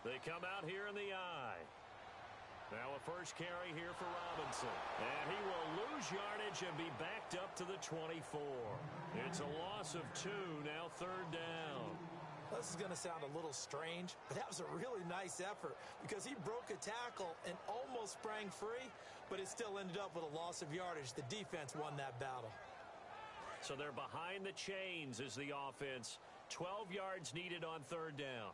They come out here in the I. Now a first carry here for Robinson. And he will lose yardage and be backed up to the 24. It's a loss of 2, now third down. This is going to sound a little strange, but that was a really nice effort because he broke a tackle and almost sprang free, but it still ended up with a loss of yardage. The defense won that battle. So they're behind the chains as the offense. 12 yards needed on third down.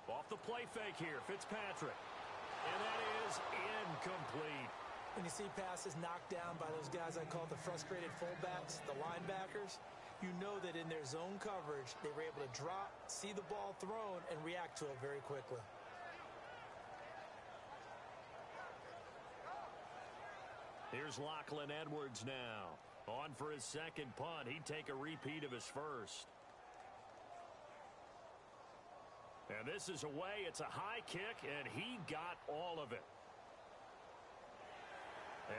Off the play fake here, Fitzpatrick. And that is incomplete. When you see passes knocked down by those guys I call the frustrated fullbacks, the linebackers, you know that in their zone coverage, they were able to drop, see the ball thrown, and react to it very quickly. Here's Lachlan Edwards now. On for his second punt. He'd take a repeat of his first. And this is away. It's a high kick, and he got all of it.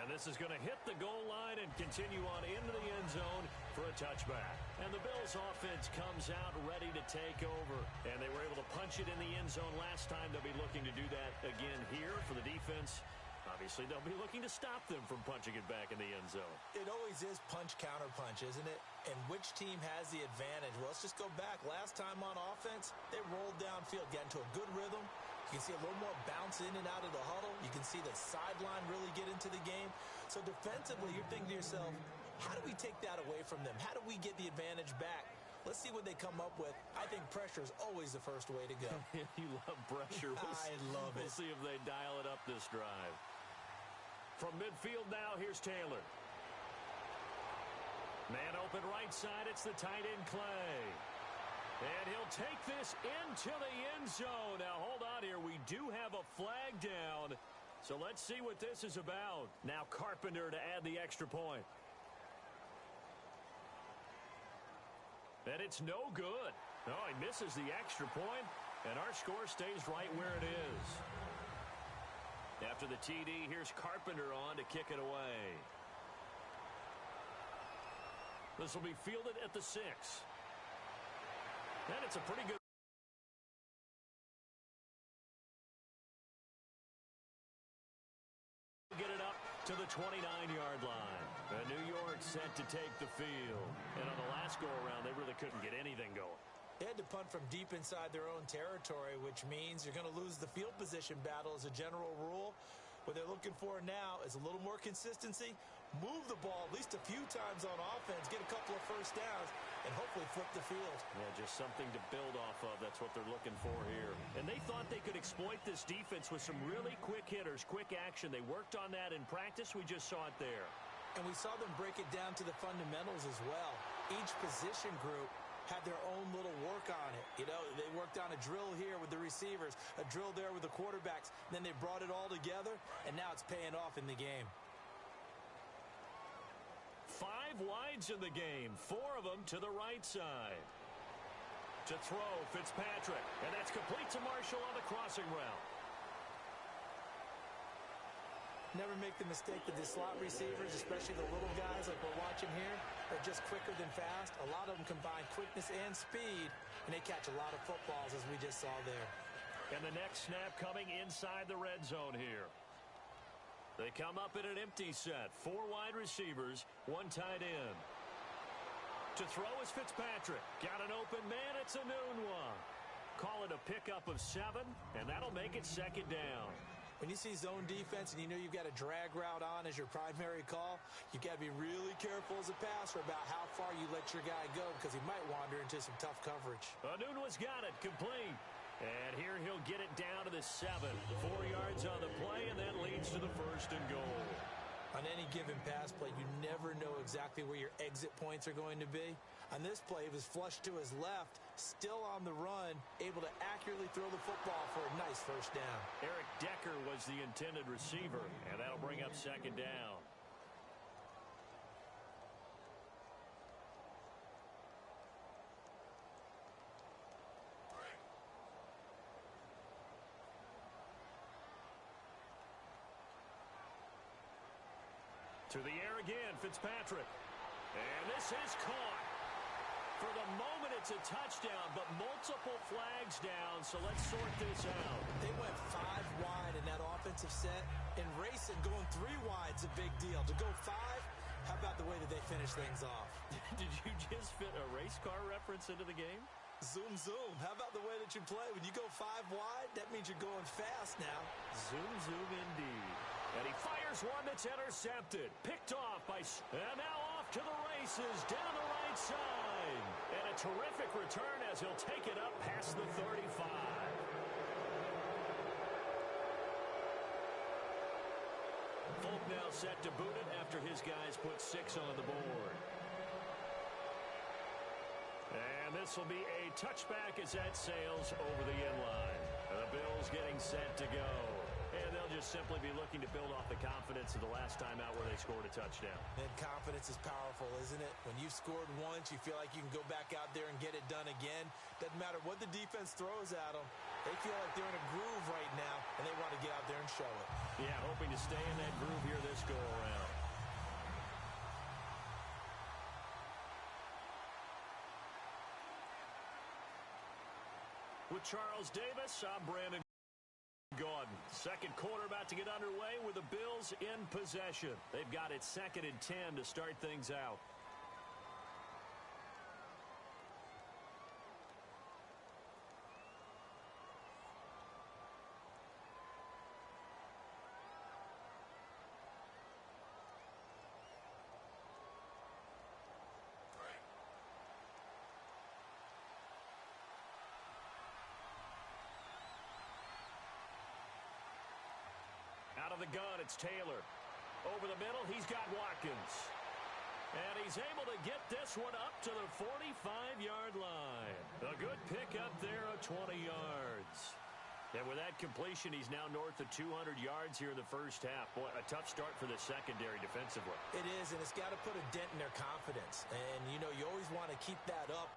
And this is going to hit the goal line and continue on into the end zone for a touchback. And the Bills offense comes out ready to take over. And they were able to punch it in the end zone last time. They'll be looking to do that again here for the defense. Obviously, they'll be looking to stop them from punching it back in the end zone. It always is punch-counter-punch, isn't it? And which team has the advantage? Well, let's just go back. Last time on offense, they rolled downfield, got into a good rhythm. You can see a little more bounce in and out of the huddle. You can see the sideline really get into the game. So defensively, you're thinking to yourself, how do we take that away from them? How do we get the advantage back? Let's see what they come up with. I think pressure is always the first way to go. You love pressure. I love it. We'll see if they dial it up this drive. From midfield now, here's Taylor. Man open right side, it's the tight end Clay. And he'll take this into the end zone. Now, hold on here. We do have a flag down. So let's see what this is about. Now Carpenter to add the extra point. And it's no good. Oh, he misses the extra point, and our score stays right where it is. After the TD, here's Carpenter on to kick it away. This will be fielded at the 6. And it's a pretty good. Get it up to the 29-yard line. And New York set to take the field. And on the last go-around, they really couldn't get anything going. They had to punt from deep inside their own territory, which means you're going to lose the field position battle as a general rule. What they're looking for now is a little more consistency, move the ball at least a few times on offense, get a couple of first downs, and hopefully flip the field. Yeah, just something to build off of. That's what they're looking for here. And they thought they could exploit this defense with some really quick hitters, quick action. They worked on that in practice. We just saw it there. And we saw them break it down to the fundamentals as well. Each position group had their own little work on it. You know, they worked on a drill here with the receivers, a drill there with the quarterbacks. Then they brought it all together, and now it's paying off in the game. 5 wides in the game, 4 of them to the right side. To throw, Fitzpatrick, and that's complete to Marshall on the crossing route. Never make the mistake that the slot receivers, especially the little guys like we're watching here, are just quicker than fast. A lot of them combine quickness and speed, and they catch a lot of footballs, as we just saw there. And the next snap coming inside the red zone here. They come up in an empty set. 4 wide receivers, 1 tight end. To throw is Fitzpatrick. Got an open man. It's a noon one. Call it a pickup of 7, and that'll make it second down. When you see zone defense and you know you've got a drag route on as your primary call, you've got to be really careful as a passer about how far you let your guy go because he might wander into some tough coverage. Anunwa's got it, complete. And here he'll get it down to the 7. 4 yards on the play, and that leads to the 1st and goal. On any given pass play, you never know exactly where your exit points are going to be. On this play, it was flushed to his left, still on the run, able to accurately throw the football for a nice first down. Eric Decker was the intended receiver, and that'll bring up second down. To the air again, Fitzpatrick. And this is caught. For the moment, it's a touchdown, but multiple flags down, so let's sort this out. They went 5 wide in that offensive set, and racing going 3 wide's a big deal. To go 5, how about the way that they finish things off? Did you just fit a race car reference into the game? Zoom, zoom. How about the way that you play? When you go 5 wide, that means you're going fast now. Zoom, zoom indeed. And he fires one that's intercepted. Picked off by... And now off to the races down the right side. And a terrific return as he'll take it up past the 35. Folk now set to boot it after his guys put 6 on the board. And this will be a touchback as that sails over the end line. The Bills getting set to go. And they'll just simply be looking to build off the confidence of the last time out where they scored a touchdown. And confidence is powerful, isn't it? When you've scored once, you feel like you can go back out there and get it done again. Doesn't matter what the defense throws at them. They feel like they're in a groove right now, and they want to get out there and show it. Yeah, hoping to stay in that groove here this go-around. With Charles Davis, I'm Brandon Gordon. Second quarter about to get underway with the Bills in possession. They've got it 2nd and 10 to start things out. Out of the gun, it's Taylor. Over the middle, he's got Watkins. And he's able to get this one up to the 45-yard line. A good pickup there of 20 yards. And with that completion, he's now north of 200 yards here in the first half. Boy, a tough start for the secondary defensively. It is, and it's got to put a dent in their confidence. And, you know, you always want to keep that up.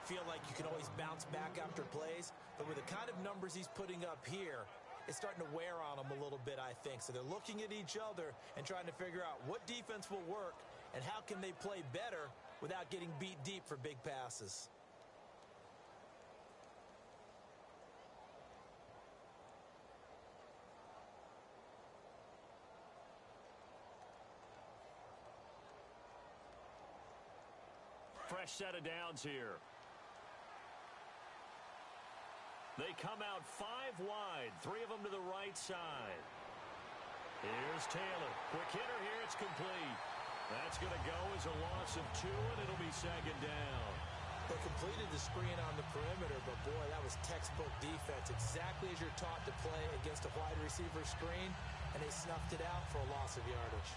Feel like you can always bounce back after plays, but with the kind of numbers he's putting up here, it's starting to wear on them a little bit, I think. So they're looking at each other and trying to figure out what defense will work and how can they play better without getting beat deep for big passes. Fresh set of downs here. They come out 5 wide, 3 of them to the right side. Here's Taylor. Quick hitter here, it's complete. That's going to go as a loss of 2, and it'll be 2nd down. They completed the screen on the perimeter, but boy, that was textbook defense. Exactly as you're taught to play against a wide receiver screen, and they snuffed it out for a loss of yardage.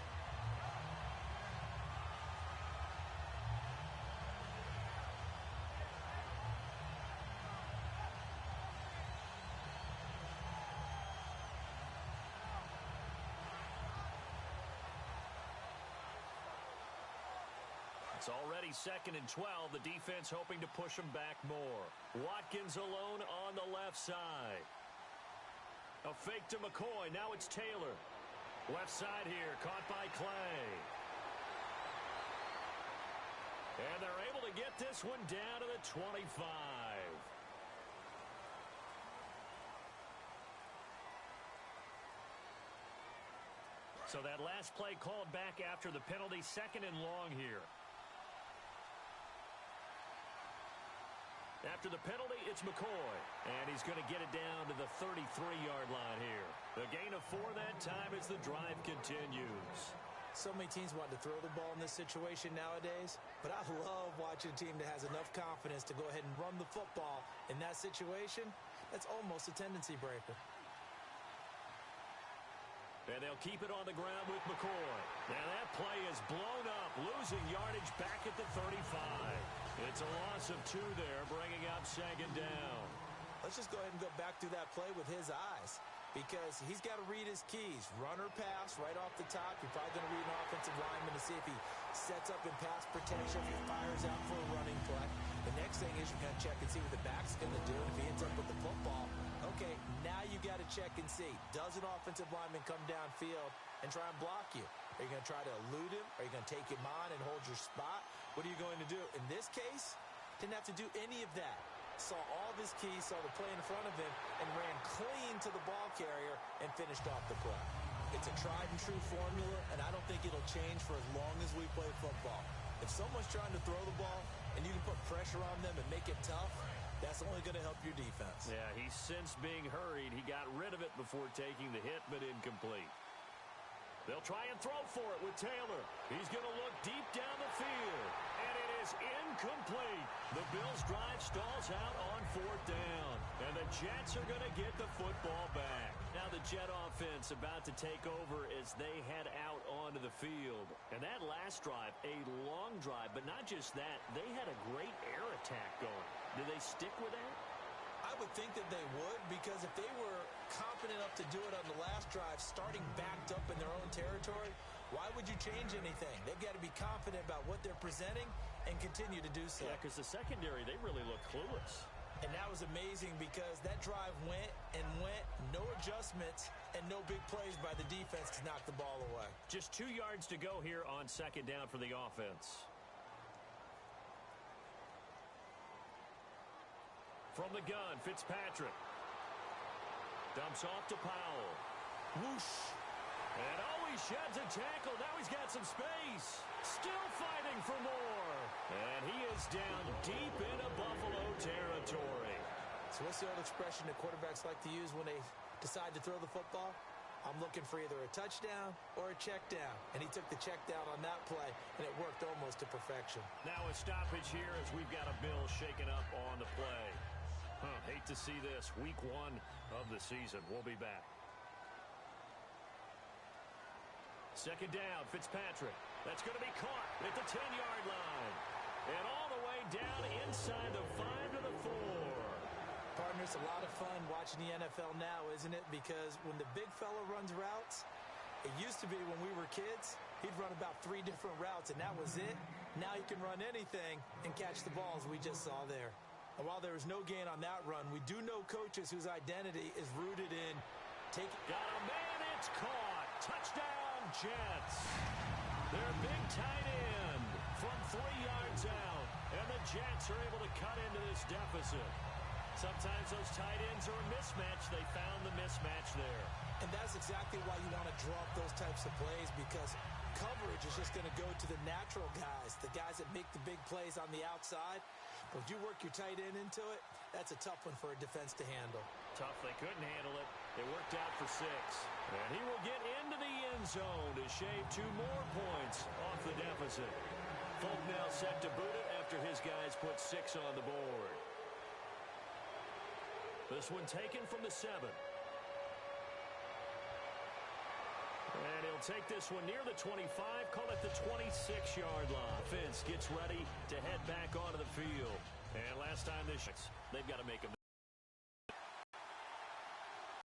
It's already 2nd and 12. The defense hoping to push them back more. Watkins alone on the left side. A fake to McCoy. Now it's Taylor. Left side here. Caught by Clay. And they're able to get this one down to the 25. So that last play called back after the penalty. 2nd and long here. After the penalty, it's McCoy. And he's going to get it down to the 33-yard line here. The gain of 4 that time as the drive continues. So many teams want to throw the ball in this situation nowadays, but I love watching a team that has enough confidence to go ahead and run the football. In that situation, that's almost a tendency breaker. And they'll keep it on the ground with McCoy. Now that play is blown up, losing yardage back at the 35. It's a loss of 2 there, bringing up second down. Let's just go ahead and go back through that play with his eyes, because he's got to read his keys. Run or pass right off the top. You're probably going to read an offensive lineman to see if he sets up in pass protection, if he fires out for a running play. The next thing is you're going to check and see what the back's going to do. If he ends up with the football, okay, now you got to check and see. Does an offensive lineman come downfield and try and block you? Are you going to try to elude him? Are you going to take him on and hold your spot? What are you going to do? In this case, didn't have to do any of that. Saw all of his keys, saw the play in front of him, and ran clean to the ball carrier and finished off the play. It's a tried-and-true formula, and I don't think it'll change for as long as we play football. If someone's trying to throw the ball and you can put pressure on them and make it tough, that's only going to help your defense. Yeah, he's since being hurried. He got rid of it before taking the hit, but incomplete. They'll try and throw for it with Taylor. He's going to look deep down the field, and it is incomplete. The Bills' drive stalls out on 4th down, and the Jets are going to get the football back. Now the Jet offense about to take over as they head out onto the field. And that last drive, a long drive, but not just that, they had a great air attack going. Do they stick with that? I would think that they would, because if they were confident enough to do it on the last drive, starting backed up in their own territory, why would you change anything? They've got to be confident about what they're presenting and continue to do so. Yeah, because the secondary, they really look clueless. And that was amazing because that drive went and went, no adjustments, and no big plays by the defense to knock the ball away. Just 2 yards to go here on second down for the offense. From the gun, Fitzpatrick. Dumps off to Powell. Whoosh. And he sheds a tackle. Now he's got some space. Still fighting for more. And he is down deep into Buffalo territory. So what's the old expression that quarterbacks like to use when they decide to throw the football? I'm looking for either a touchdown or a check down. And he took the check down on that play, and it worked almost to perfection. Now a stoppage here as we've got a Bill shaken up on the play. Hate to see this. Week 1 of the season. We'll be back. Second down, Fitzpatrick. That's going to be caught at the 10-yard line. And all the way down inside the 5 to the 4. Partner, it's a lot of fun watching the NFL now, isn't it? Because when the big fella runs routes, it used to be when we were kids, he'd run about 3 different routes, and that was it. Now he can run anything and catch the balls we just saw there. And while there was no gain on that run, we do know coaches whose identity is rooted in taking... Got a man, it's caught. Touchdown, Jets. Their big tight end from 3 yards out. And the Jets are able to cut into this deficit. Sometimes those tight ends are a mismatch. They found the mismatch there. And that's exactly why you want to draw up those types of plays, because coverage is just going to go to the natural guys, the guys that make the big plays on the outside. But if you work your tight end into it, that's a tough one for a defense to handle. Tough. They couldn't handle it. It worked out for 6. And he will get into the end zone to shave 2 more points off the deficit. Folk now set to boot it after his guys put 6 on the board. This one taken from the 7. And he'll take this one near the 25, call it the 26-yard line. Fitz gets ready to head back onto the field. And last time they've got to make a